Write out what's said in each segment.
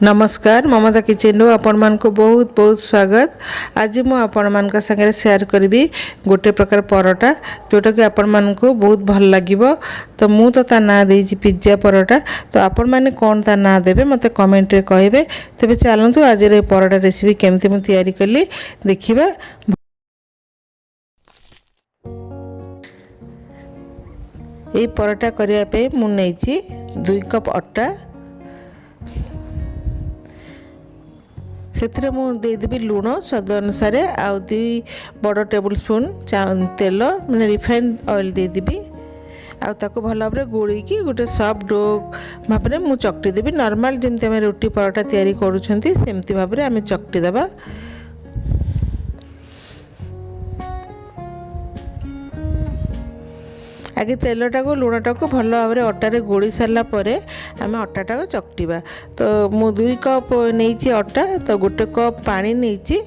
नमस्कार ममता किचन रो आपण मान को बहुत बहुत स्वागत। आज मु आपण मान का संगे शेयर करबी गोटे प्रकार परोटा जोटा कि आपण मान को बहुत भल लागिवो। तो मु तो ता ना देछि पिज्जा परोटा। तो आपण माने कोन ता ना देबे मते कमेंट रे कहबे। तबे चलंतु आज रे परोटा रेसिपी केमती मु तयारी करली देखिबा। ए परोटा करिया पे मु नेछि 2 कप आटा से मुदेदेवी लुण स्वाद अनुसार आउ 2 बड़ टेबल स्पून तेल मैंने रिफाइन ऑयल देदेवी आको भल भाव गोली की गोटे सॉफ्ट डो भाव में मुझे चकटी देवी। नॉर्मल जमी आम रोटी परोटा तैयारी करमती भाव में आम चकटी देवा। आगे तेलटा को लुणटा को भल भाव में अटारे गोली सारा आम अटाटा को चकटिबा। तो मु 2 कप नहीं अटा तो गोटे कप पानी नहीं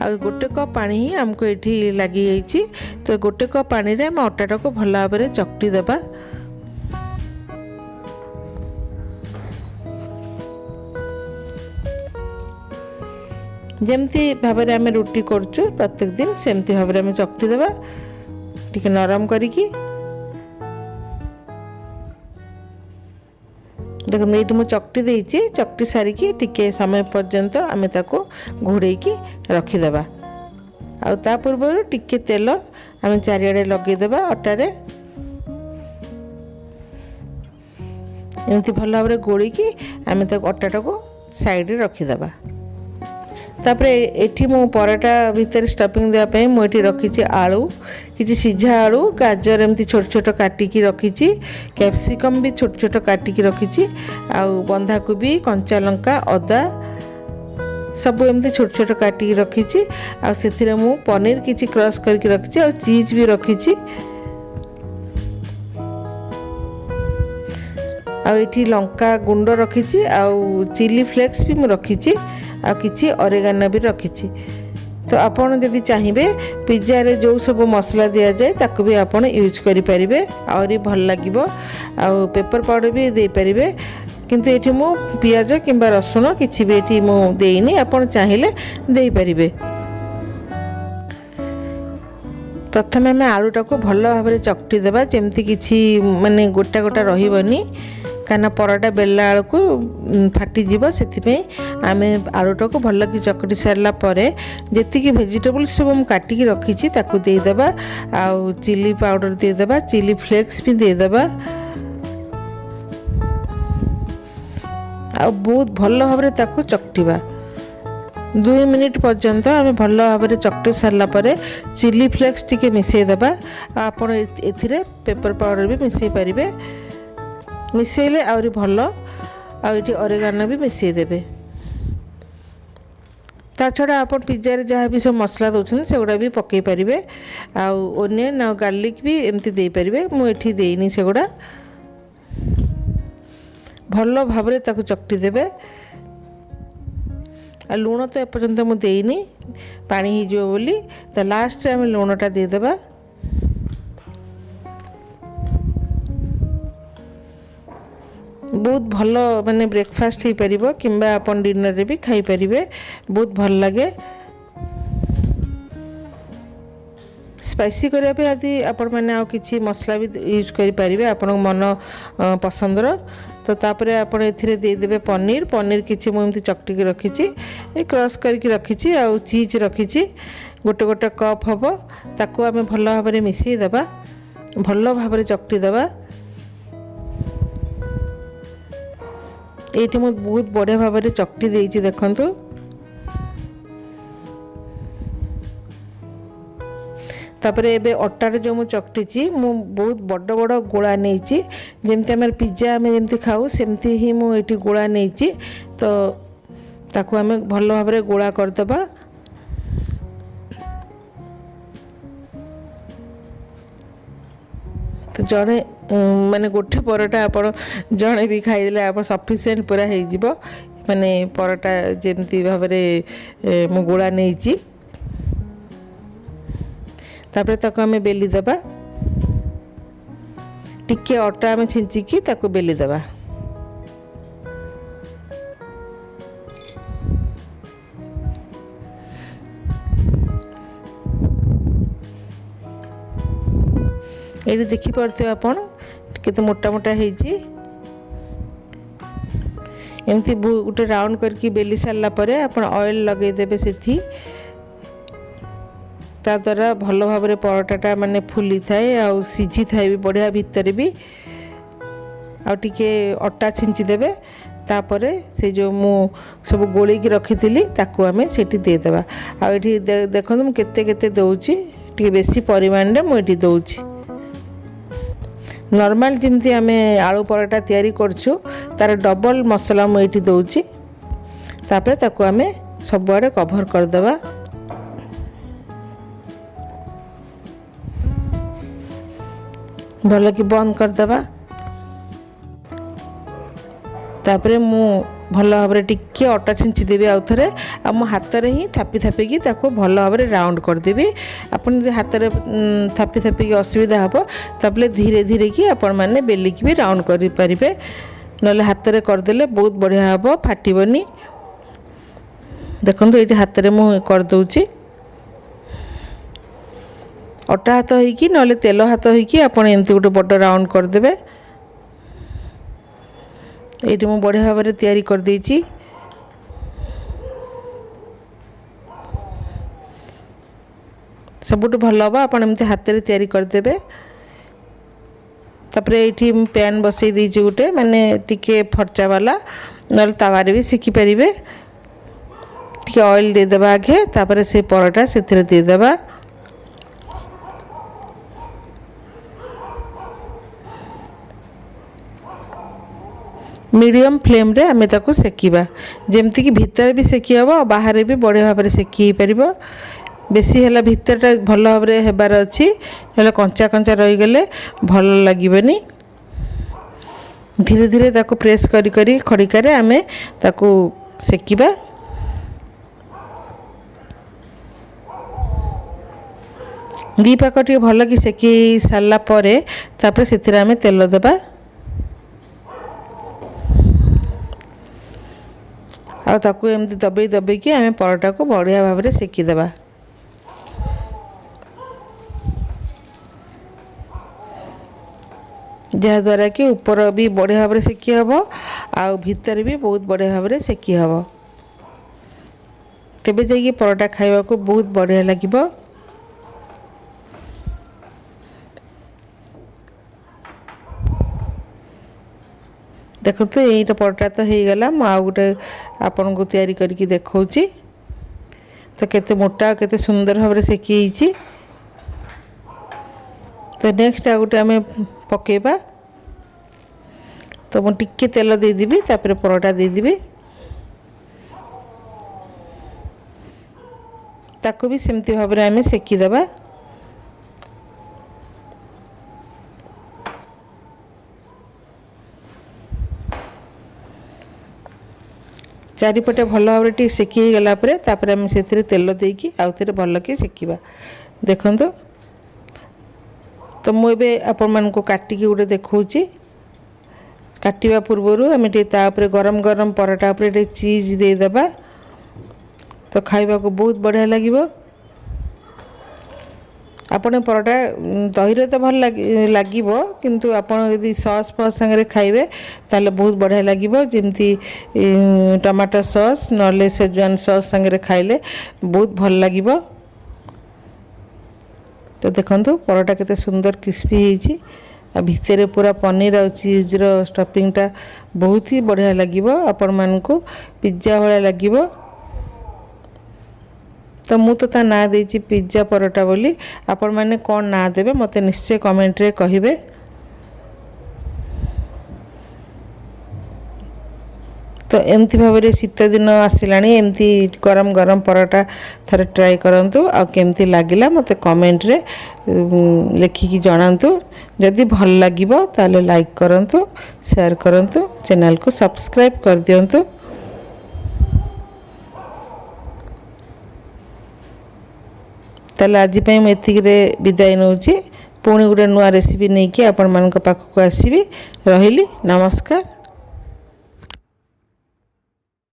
आ गोटे कप पानी ही आमको ये लगी जाइए। तो गोटे कप पानी रे आम अटाटा को भल भाव में चकटी देबा। जमती भाव में आम रुटी करचु प्रत्येक दिन सेमती भाव में आम चकटी देबा टिके नरम करिकी। देखो ये मुझे चकटी देती चकटी सारिकी टिके समय पर्यंत आम ताको घोड़े की रखीदे। आ पूर्व टिके तेल आम चारिआडे लगेदेबा अटारे एमती भल भाव में गोलिकी आम अटाटा को साइड रे रखीदे। तापर एठी मो परोटा भीतर स्टफिंग देवाई मुझे रखी आलू किसी सिझा आलू गाजर एमती छोट छोट काटिकी रखी कैप्सिकम भी छोट छोट काटिकी रखी आउ बंधाकोबी कंचा लंका अदा सब एमती छोट छोट काटिकी रखी आ से मु पनीर किसी क्रश करके रखी आ चीज भी रखी आठी लंका गुंड रखी आउ चिली फ्लेक्स भी मु रखी आ किछि ऑरिगेनो भी रखी। तो आपन जदि चाहिए पिज्जा रे जो सब मसला दिया जाए ताको भी आपन यूज करि परिबे और भल लागिवो। आ पेपर पाउडर भी दे परिबे किंतु एठी मु पियाज किंबा रसुन किछि भी एठी मु देइनी आपन चाहिए दे परिबे। प्रथमे में आलूटा को भल भाव में चकटी देबा जेमती किछि माने गोटा गोटा रहिबनी काना परोटा बेलला आलू को फाटीज से आम आलूटा को भल कि चकटी सारा जी भेजिटेबल्स सब काटिकी रखी ताकू देदेबा आउ चिली पाउडर देदेबा चिली फ्लेक्स भी देदेबा आ बहुत भल भाव में ताकू चकटिबा 2 मिनिट पर्यंत आम भल भाव में चकटी सारा चिली फ्लेक्स टिके मिसेदेबा। आपड़ ए पेपर पाउडर भी मिसई पारे मिसेले आउरी भल आठी ऑरिगेनो भी मिसई देबे। ता छड़ा आप पिज्जा रे जहाँ भी सब मसला दौरान से गुड़ा भी पकई पारे आउ ओनियन आ गार्लिक भी एमती दे पारे मुझे देनी से गुड़ा भल भाव में ताकू चकटी देबे। आ लुण तो एपर्यंत मुझे देनी पानी हो बोली तो लास्ट आम लुणटा देदेबा। बहुत भल माने ब्रेकफास्ट हो पार कि आपन डिनर रे भी खाई पारे बहुत भल लगे। स्पाइसी करने यदि आपण मैंने आउ किछि मसला भी यूज करि पारिबे आपण मन पसंदर। तो तापर आपण एथिरे दे देबे पनीर पनीर किछि मु एमती चकटी के रखिछि क्रश करके रखिछि आउ चीज रखिछि गोटे गोटे कप हबो ताकू आमे भल भाव में मिसई देबा भल भाव में चकटी देबा। ये मुझे बहुत बढ़िया भाव में चकटी देती देखंतु। तापर एबे अटारे जो मुझे चकटी मु बहुत बड़ बड़ गोला नहीं जमती आम पिज्जा आम जमती खाऊ सेमती ही मुझे गोला नहीं तो ताकू आम भल भाव में गोला करदबा। तो जड़े माने गोटे परोटा आप जड़े भी खाईदे आप सफिसीयंट पूरा हो माने परोटा जमती भाव में मु गोला नहीं तापर ताको आम बेली देबा टिके अटा आम छिंचिकी ताको बेली देबा। ये देखिपे आप केते मोटा मोटा होती एमती गोटे राउंड करके बेली सारा पर आप ऑयल लगेदेवे से द्वारा भल भाव परोटाटा माने फुली थाए आ सीझी थाए भी बढ़िया भितर भी आटे अटा छिंची देवे तापर से जो मु सब गोली की रखी थी ताकू आम से देदेबा आठी देखो मुझे केते दौची टी बेसी परिमाण में मुझे दौची नॉर्मल जमती आम आलू परोटा तैयारी करछु तार डबल मसला मुझे दौची तापर ताकू आम सबुआड़े कभर करदेबा भल कि बंद करदेबा तापर मु भल भाव टिके अटा छिंची देवी आउ थे आ मो हाथ में ही थापी थापिकी ताको भल भाव राउंड करदेवी आपन हाथ में थापी थापिकी असुविधा हे तापर धीरे धीरे कि आपण मैंने बेलिकी भी राउंड करें ना हाथ में करदे बहुत बढ़िया हे फाटबनी देखो ये हाथ में मुझे करदे अटा हाथ होइकी ना तेल हाथ होइकी आपण एमती गोटे बड़ राउंड करदे ये मुझे बढ़िया भाव में तैयारी कर देची सबुठ भल हम आप एमती हाथ में तैयारी करदे तापर ये पैन बसई देची गोटे माने टिके फर्चा वाला ना तावारे भी सेकी पारे टिके ऑयल देदेबा आगे तापर से परोटा से देदेबा मीडियम फ्लेम रे आमे ताको सेकिबा जेमती कि भीतर भी सेकी हबो बाहर भी बढ़िया भाव में सेकी पारिबो बेसी हला भीतरटा भल भाव में हेबार अछि नले कंचा कंचा रही गले भल लागिबनी धीरे धीरे ताको प्रेस करी करी खड़िकारे आमे ताको सेकिबा दी पाक टिके भल कि सेकी सारला परे तापर सेथिरे आमे तेल देबा आ ताकू एमती दबे दबे कि आम परोटा को बढ़िया भाव में सेकीदेबा जहाँद्वारा कि ऊपर भी बढ़िया भाव में सेकी हम आ भीतर भी बहुत बढ़िया भाव में सेकी हम तेबे जाइए परोटा खाइबा को बहुत बढ़िया लगिबो देखो तो यही परोटा तो हो गला आ गोटे आपन को तैयारी करके देखौची तो केते मोटा केते सुंदर भाव में सेकी तो नेक्स्ट आ गोटे आम पकेबा तो मु टिके तेल देदेवी तापर परोटा देदेवी ताको भी सेमती भाव में आम सेकीदेबा चारिपटे भल भाव में सेकी गला तापर आम से तेल देकी आउ थे भल कि सेकिबा देखो तो मुझे आपण मान को काटिकी गोटे देखौची काटिबा पूर्वर आम टे गरम गरम परोटा उपर चीज देदेबा तो खाइबा को बहुत बढ़िया लगिबो आपण परोटा दही तो भल लगिबो किंतु आपण यदि सॉस फॉस संगे खाइबे ताले बहुत बढ़िया लगिबो जेमती टमाटो सॉस नले सेजवान सॉस संगे खाइले बहुत भल लगिबो तो देखंतु परोटा केते सुंदर क्रिस्पी होईची आ भितर पूरा पनीर और चीज रो स्टफिंगटा बहुत ही बढ़िया लगिबो आपण मान को पिज्जा वाला लगिबो तो मु तो ता ना देची पिज्जा परोटा बोली आपण माने कौन ना देबे मते निश्चय कमेंट रे कहिबे तो एमती भाव में शीत दिन आसिलानी एमती गरम गरम परोटा थरे ट्राई करंतु आ केमती लागिला मते कमेंट रे लिखिकी जणांतु जदि भल लागिबो ताले लाइक करंतु शेयर करंतु चैनल को सब्सक्राइब कर दियंतु ताले आज पई मैं एतिक रे विदाय नउची पुणी गोटे नुआ रेसिपी नहीं कि आपण मान पाखक आसबि रहिली नमस्कार।